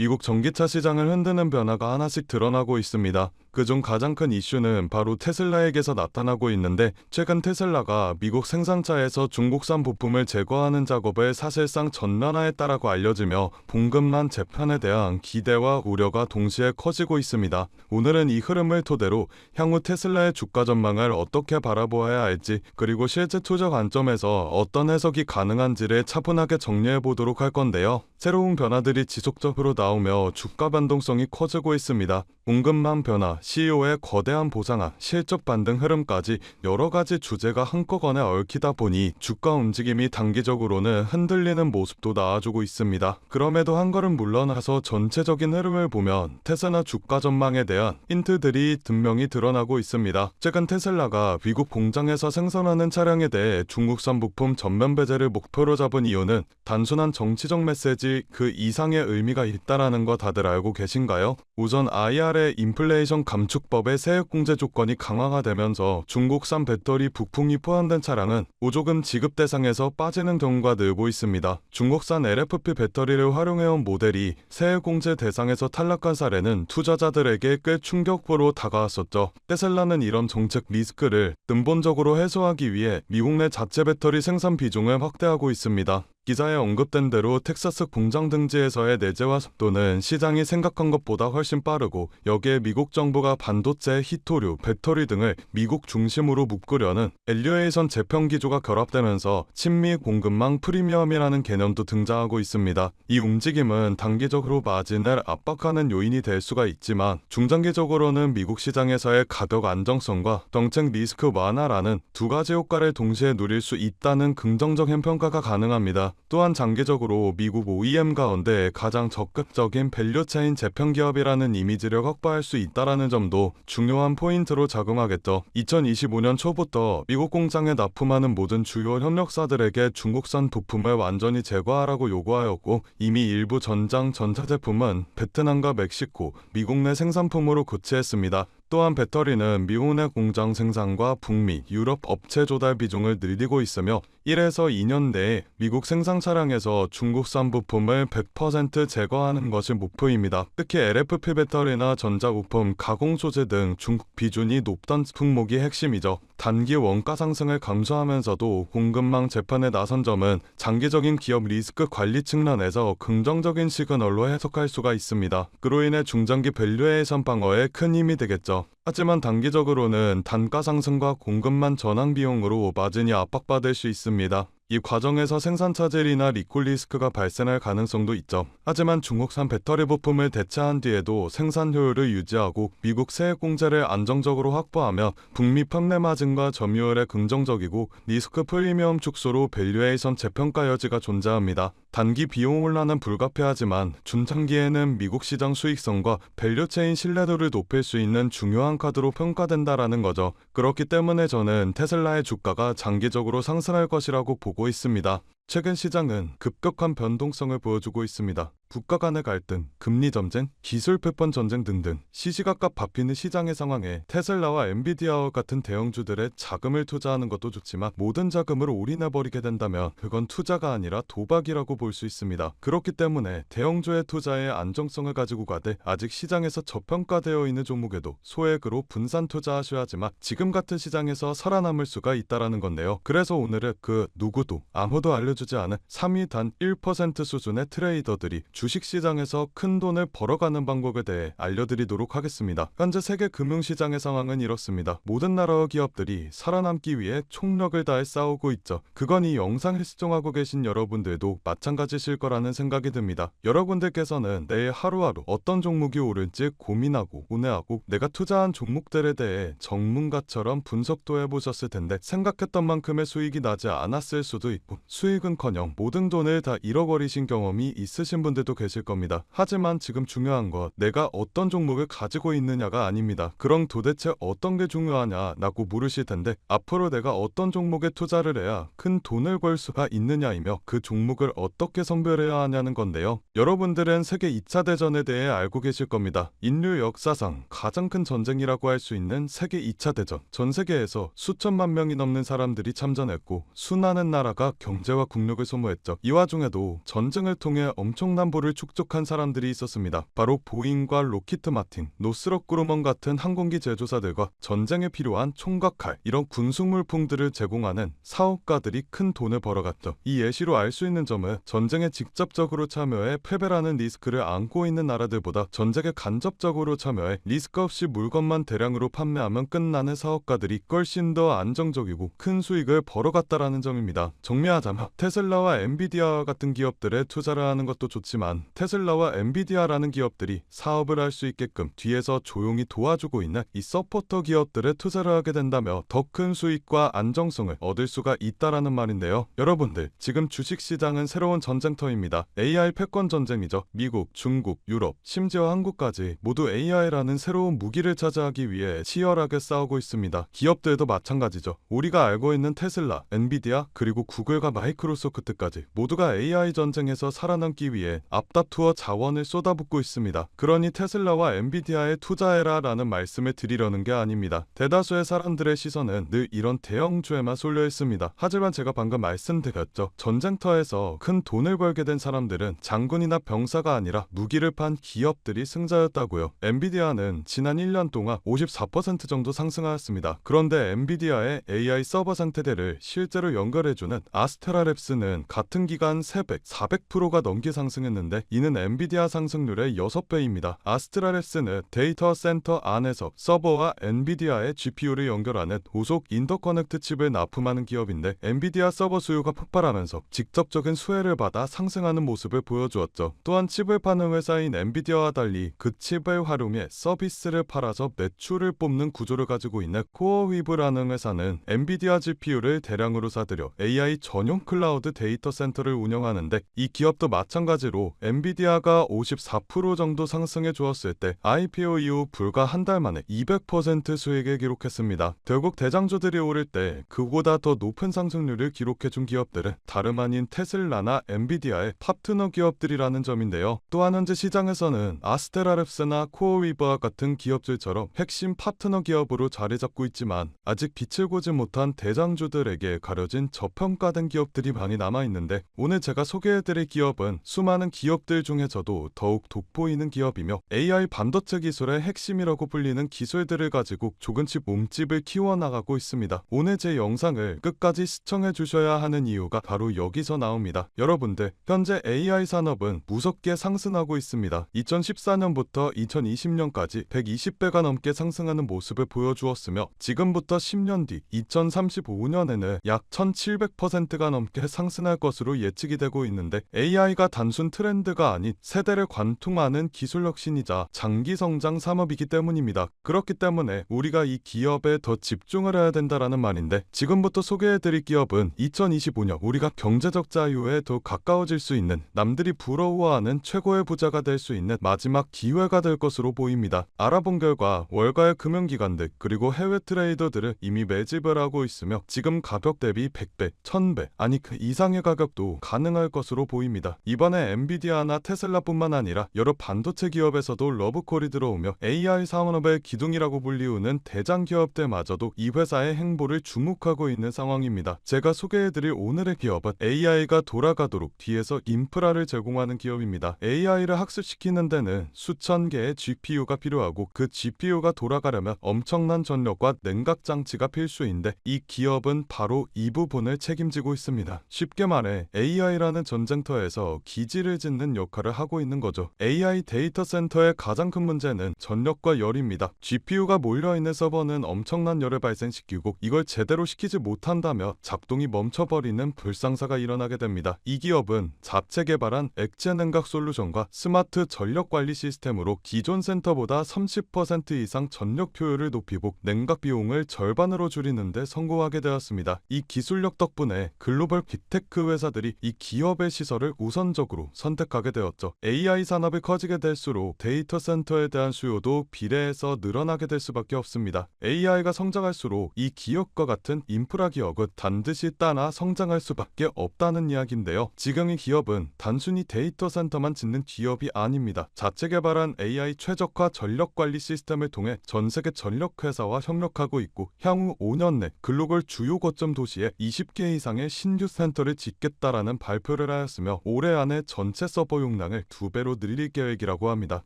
미국 전기차 시장을 흔드는 변화가 하나씩 드러나고 있습니다. 그중 가장 큰 이슈는 바로 테슬라에게서 나타나고 있는데, 최근 테슬라가 미국 생산차에서 중국산 부품을 제거하는 작업을 사실상 전면화했다라고 알려지며 봉급난 재편에 대한 기대와 우려가 동시에 커지고 있습니다. 오늘은 이 흐름을 토대로 향후 테슬라의 주가 전망을 어떻게 바라보아야 할지, 그리고 실제 투자 관점에서 어떤 해석이 가능한지를 차분하게 정리해 보도록 할 건데요. 새로운 변화들이 지속적으로 나오며 주가 변동성이 커지고 있습니다. 공급망 변화, CEO의 거대한 보상안, 실적 반등 흐름까지 여러 가지 주제가 한꺼번에 얽히다 보니 주가 움직임이 단기적으로는 흔들리는 모습도 나와주고 있습니다. 그럼에도 한 걸음 물러나서 전체적인 흐름을 보면 테슬라 주가 전망에 대한 힌트들이 분명히 드러나고 있습니다. 최근 테슬라가 미국 공장에서 생산하는 차량에 대해 중국산 부품 전면 배제를 목표로 잡은 이유는 단순한 정치적 메시지 그 이상의 의미가 있다라는 거 다들 알고 계신가요? 우선 IRA 인플레이션 감축법의 세액 공제 조건이 강화가 되면서 중국산 배터리 부품이 포함된 차량은 보조금 지급 대상에서 빠지는 경우가 늘고 있습니다. 중국산 LFP 배터리를 활용해온 모델이 세액 공제 대상에서 탈락한 사례는 투자자들에게 꽤 충격으로 다가왔었죠. 테슬라는 이런 정책 리스크를 근본적으로 해소하기 위해 미국 내 자체 배터리 생산 비중을 확대하고 있습니다. 기사에 언급된 대로 텍사스 공장 등지에서의 내재화 속도는 시장이 생각한 것보다 훨씬 빠르고, 여기에 미국 정부가 반도체, 히토류, 배터리 등을 미국 중심으로 묶으려는 밸류에이션 재편 기조가 결합되면서 친미 공급망 프리미엄이라는 개념도 등장하고 있습니다. 이 움직임은 단기적으로 마진을 압박하는 요인이 될 수가 있지만, 중장기적으로는 미국 시장에서의 가격 안정성과 정책 리스크 완화라는 두 가지 효과를 동시에 누릴 수 있다는 긍정적인 평가가 가능합니다. 또한 장기적으로 미국 OEM 가운데 가장 적극적인 밸류체인 재편 기업이라는 이미지를 확보할 수 있다는 점도 중요한 포인트로 작용하겠죠. 2025년 초부터 미국 공장에 납품하는 모든 주요 협력사들에게 중국산 부품을 완전히 제거하라고 요구하였고, 이미 일부 전장 전자제품은 베트남과 멕시코, 미국 내 생산품으로 교체했습니다. 또한 배터리는 미국 내 공장 생산과 북미, 유럽 업체 조달 비중을 늘리고 있으며 1에서 2년 내에 미국 생산 차량에서 중국산 부품을 100% 제거하는 것이 목표입니다. 특히 LFP 배터리나 전자부품, 가공 소재 등 중국 비중이 높던 품목이 핵심이죠. 단기 원가 상승을 감수하면서도 공급망 재편에 나선 점은 장기적인 기업 리스크 관리 측면에서 긍정적인 시그널로 해석할 수가 있습니다. 그로 인해 중장기 밸류에이션 방어에 큰 힘이 되겠죠. 하지만 단기적으로는 단가 상승과 공급망 전환 비용으로 마진이 압박받을 수 있습니다. 이 과정에서 생산 차질이나 리콜 리스크가 발생할 가능성도 있죠. 하지만 중국산 배터리 부품을 대체한 뒤에도 생산 효율을 유지하고 미국 세액 공제를 안정적으로 확보하며 북미 판매 마진과 점유율에 긍정적이고, 리스크 프리미엄 축소로 밸류에이션 재평가 여지가 존재합니다. 단기 비용 혼란은 불가피하지만 중장기에는 미국 시장 수익성과 밸류체인 신뢰도를 높일 수 있는 중요한 카드로 평가된다라는 거죠. 그렇기 때문에 저는 테슬라의 주가가 장기적으로 상승할 것이라고 보고 있습니다. 최근 시장은 급격한 변동성을 보여주고 있습니다. 국가 간의 갈등, 금리 전쟁, 기술 패권 전쟁 등등 시시각각 바뀌는 시장의 상황에 테슬라와 엔비디아와 같은 대형주들의 자금을 투자하는 것도 좋지만, 모든 자금을 올인해버리게 된다면 그건 투자가 아니라 도박이라고 볼 수 있습니다. 그렇기 때문에 대형주의 투자의 안정성을 가지고 가되 아직 시장에서 저평가되어 있는 종목에도 소액으로 분산 투자하셔야 하지만 지금 같은 시장에서 살아남을 수가 있다라는 건데요. 그래서 오늘은 그 누구도 아무도 알려주지 않은 3위 단 1% 수준의 트레이더들이 주식시장에서 큰 돈을 벌어가는 방법에 대해 알려드리도록 하겠습니다. 현재 세계 금융시장의 상황은 이렇습니다. 모든 나라와 기업들이 살아남기 위해 총력을 다해 싸우고 있죠. 그건 이 영상을 시청하고 계신 여러분들도 마찬가지실 거라는 생각이 듭니다. 여러분들께서는 내일 하루하루 어떤 종목이 오를지 고민하고 고뇌하고 내가 투자한 종목들에 대해 전문가처럼 분석도 해보셨을 텐데, 생각했던 만큼의 수익이 나지 않았을 수도 있고, 수익은커녕 모든 돈을 다 잃어버리신 경험이 있으신 분들도 계실 겁니다. 하지만 지금 중요한 것, 내가 어떤 종목을 가지고 있느냐가 아닙니다. 그럼 도대체 어떤 게 중요하냐라고 물으실 텐데, 앞으로 내가 어떤 종목에 투자를 해야 큰 돈을 벌 수가 있느냐이며 그 종목을 어떻게 선별해야 하냐는 건데요. 여러분들은 세계 2차 대전에 대해 알고 계실 겁니다. 인류 역사상 가장 큰 전쟁이라고 할 수 있는 세계 2차 대전. 전 세계에서 수천만 명이 넘는 사람들이 참전했고, 수많은 나라가 경제와 국력을 소모했죠. 이 와중에도 전쟁을 통해 엄청난 부를 축적한 사람들이 있었습니다. 바로 보잉과 로키트 마틴, 노스럽 그루먼 같은 항공기 제조사들과 전쟁에 필요한 총과 칼, 이런 군수물품들을 제공하는 사업가들이 큰 돈을 벌어갔죠. 이 예시로 알 수 있는 점은 전쟁에 직접적으로 참여해 패배라는 리스크를 안고 있는 나라들보다 전쟁에 간접적으로 참여해 리스크 없이 물건만 대량으로 판매하면 끝나는 사업가들이 훨씬 더 안정적이고 큰 수익을 벌어갔다라는 점입니다. 정리하자면 테슬라와 엔비디아 같은 기업들에 투자를 하는 것도 좋지만 테슬라와 엔비디아라는 기업들이 사업을 할 수 있게끔 뒤에서 조용히 도와주고 있는 이 서포터 기업들에 투자를 하게 된다면 더 큰 수익과 안정성을 얻을 수가 있다라는 말인데요. 여러분들, 지금 주식시장은 새로운 전쟁터입니다. AI 패권 전쟁이죠. 미국, 중국, 유럽, 심지어 한국까지 모두 AI라는 새로운 무기를 차지하기 위해 치열하게 싸우고 있습니다. 기업들도 마찬가지죠. 우리가 알고 있는 테슬라, 엔비디아, 그리고 구글과 마이크로소프트까지 모두가 AI 전쟁에서 살아남기 위해 앞다투어 자원을 쏟아붓고 있습니다. 그러니 테슬라와 엔비디아에 투자해라 라는 말씀을 드리려는 게 아닙니다. 대다수의 사람들의 시선은 늘 이런 대형주에만 쏠려 있습니다. 하지만 제가 방금 말씀드렸죠. 전쟁터에서 큰 돈을 벌게 된 사람들은 장군이나 병사가 아니라 무기를 판 기업들이 승자였다고요. 엔비디아는 지난 1년 동안 54% 정도 상승하였습니다. 그런데 엔비디아의 AI 서버 상태대를 실제로 연결해주는 아스테라랩스는 같은 기간 300, 400%가 넘게 상승했는데 이는 엔비디아 상승률의 6배입니다. 아스테라랩스는 데이터 센터 안에서 서버와 엔비디아의 GPU를 연결하는 후속 인터커넥트 칩을 납품하는 기업인데 엔비디아 서버 수요가 폭발하면서 직접적인 수혜를 받아 상승하는 모습을 보여주었죠. 또한 칩을 파는 회사인 엔비디아와 달리 그 칩을 활용해 서비스를 팔아서 매출을 뽑는 구조를 가지고 있는 코어위브라는 회사는 엔비디아 GPU를 대량으로 사들여 AI 전용 클라우드 데이터 센터를 운영하는데 이 기업도 마찬가지로 엔비디아가 54% 정도 상승해 주었을 때 IPO 이후 불과 한 달 만에 200% 수익을 기록했습니다. 결국 대장주들이 오를 때 그보다 더 높은 상승률을 기록해준 기업들은 다름 아닌 테슬라나 엔비디아의 파트너 기업들이라는 점인데요. 또한 현재 시장에서는 아스테라랩스나 코어위버와 같은 기업들처럼 핵심 파트너 기업으로 자리 잡고 있지만 아직 빛을 보지 못한 대장주들에게 가려진 저평가된 기업들이 많이 남아있는데 오늘 제가 소개해드릴 기업은 수많은 기업들 중에서도 더욱 돋보이는 기업이며 AI 반도체 기술의 핵심이라고 불리는 기술들을 가지고 조금씩 몸집을 키워나가고 있습니다. 오늘 제 영상을 끝까지 시청해 주셔야 하는 이유가 바로 여기서 나옵니다. 여러분들, 현재 AI 산업은 무섭게 상승하고 있습니다. 2014년부터 2020년까지 120배가 넘게 상승하는 모습을 보여주었으며 지금부터 10년 뒤 2035년에는 약 1700%가 넘게 상승할 것으로 예측이 되고 있는데 AI가 단순 트렌드가 아닌 세대를 관통하는 기술 혁신이자 장기 성장 산업이기 때문입니다. 그렇기 때문에 우리가 이 기업에 더 집중을 해야 된다라는 말인데 지금부터 소개해드릴 기업은 2025년 우리가 경제적 자유에 더 가까워질 수 있는 남들이 부러워하는 최고의 부자가 될 수 있는 마지막 기회가 될 것으로 보입니다. 알아본 결과 월가의 금융기관들 그리고 해외 트레이더들은 이미 매집을 하고 있으며 지금 가격 대비 100배, 1000배 아니 그 이상의 가격도 가능할 것으로 보입니다. 이번에 엔비디아나 테슬라뿐만 아니라 여러 반도체 기업에서도 러브콜이 들어오며 AI 산업의 기둥이라고 불리우는 대장 기업들마저도 이 회사의 행보를 주목하고 있는 상황입니다. 제가 소개해드릴 오늘의 기업은 AI가 돌아가도록 뒤에서 인프라를 제공하는 기업입니다. AI를 학습시키는 데는 수천 개의 GPU가 필요하고 그 GPU가 돌아가려면 엄청난 전력과 냉각 장치가 필수인데 이 기업은 바로 이 부분을 책임지고 있습니다. 쉽게 말해 AI라는 전쟁터에서 기지를 짓는 역할을 하고 있는 거죠. AI 데이터 센터의 가장 큰 문제는 전력과 열입니다. GPU가 몰려있는 서버는 엄청난 열을 발생시키고 이걸 제대로 시키지 못한다며 작동이 멈춰버리는 불상사가 일어나게 됩니다. 이 기업은 자체 개발한 액체 냉각 솔루션과 스마트 전력 관리 시스템으로 기존 센터보다 30% 이상 전력 효율을 높이고 냉각 비용을 절반으로 줄이는 데 성공하게 되었습니다. 이 기술력 덕분에 글로벌 빅테크 회사들이 이 기업의 시설을 우선적으로 선택하게 되었죠. AI 산업이 커지게 될수록 데이터 센터에 대한 수요도 비례해서 늘어나게 될 수밖에 없습니다. AI가 성장할수록 이 기업과 같은 인프라 기업은 반드시 따라 성장할 수밖에 없다는 이야기인데요. 지금 이 기업은 단순히 데이터 센터만 짓는 기업이 아닙니다. 자체 개발한 AI 최적화 전력 관리 시스템을 통해 전 세계 전력 회사와 협력하고 있고 향후 5년 내 글로벌 주요 거점 도시에 20개 이상의 신규 센터를 짓겠다라는 발표를 하였으며 올해 안에 전체 서버 용량을 2배로 늘릴 계획이라고 합니다.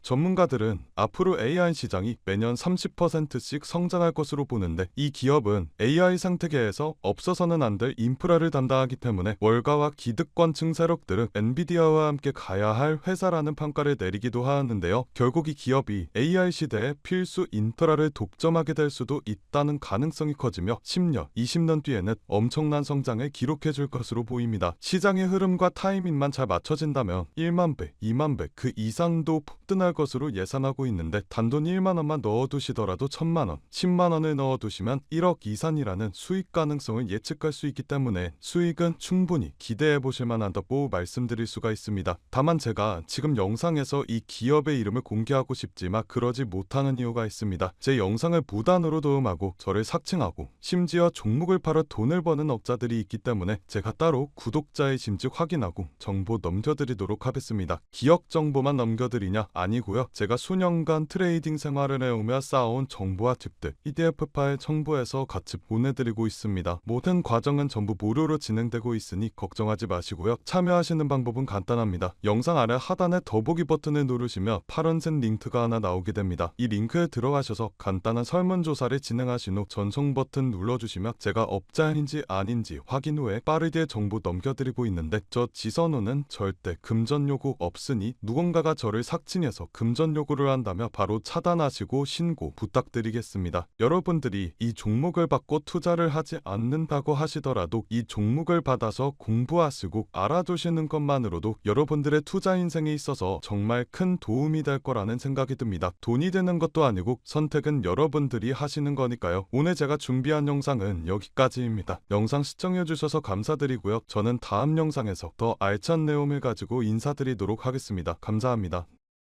전문가들은 앞으로 AI 시장이 매년 30%씩 성장할 것으로 보는데 이 기업은 AI 생태계에서 없어서는 안 될 인프라를 담당하기 때문에 월가와 기득권층 세력들은 엔비디아와 함께 가야 할 회사라는 평가를 내리기도 하였는데요. 결국 이 기업이 AI 시대에 필수 인프라를 독점하게 될 수도 있다는 가능성이 커지며 10년, 20년 뒤에는 엄청난 성장을 기록해 줄 것으로 보입니다. 시장의 흐름과 타이밍만 잘 맞춰진다면 1만 배, 2만 배 그 이상도 폭등할 것으로 예상하고 있는데 단돈 1만 원만 넣어두시더라도 1,000만 원, 10만 원을 넣어두시면 1억 이상이라는 수익 가능성을 예측할 수 있기 때문에 수익은 충분히 기대해 보실 만하다고 말씀드릴 수가 있습니다. 다만 제가 지금 영상에서 이 기업의 이름을 공개하고 싶지만 그러지 못하는 이유가 있습니다. 제 영상을 무단으로 도움하고 저를 삭칭하고 심지어 종목을 팔아 돈을 버는 업자들이 있기 때문에 제가 따로 구독자의 심지 확인하고 정보 넘겨드리도록 하겠습니다. 기업 정보만 넘겨드리냐? 아니고요. 제가 수년간 트레이딩 생활을 해오며 쌓아온 정보와 팁들 PDF 파일 첨부해서 같이 보내드리고 있습니다. 모든 과정은 전부 무료로 진행되고 있으니 걱정하지 마시고요. 참여하시는 방법은 간단합니다. 영상 아래 하단에 더보기 버튼을 누르시면 파란색 링크가 하나 나오게 됩니다. 이 링크에 들어가셔서 간단한 설문조사를 진행하신 후 전송 버튼 눌러주시면 제가 업자인지 아닌지 확인 후에 빠르게 정보 넘겨드리고 있는데 저 지선우는 절대 금전 요구 없으니 누군가가 저를 삭칭해서 금전 요구를 한다면 바로 차단하시고 신고 부탁드리겠습니다. 여러분들이 이 종목을 받고 투자를 하지 않는다고 하시더라도 이 종목을 받아서 공부하시고 알아두시는 것만으로도 여러분들의 투자 인생에 있어서 정말 큰 도움이 될 거라는 생각이 듭니다. 돈이 되는 것도 아니고 선택은 여러분들이 하시는 거니까요. 오늘 제가 준비한 영상은 여기까지입니다. 영상 시청해주셔서 감사드리고요. 저는 다음 영상에서 더 알찬 내용을 가지고 인사드리도록 하겠습니다. 감사합니다.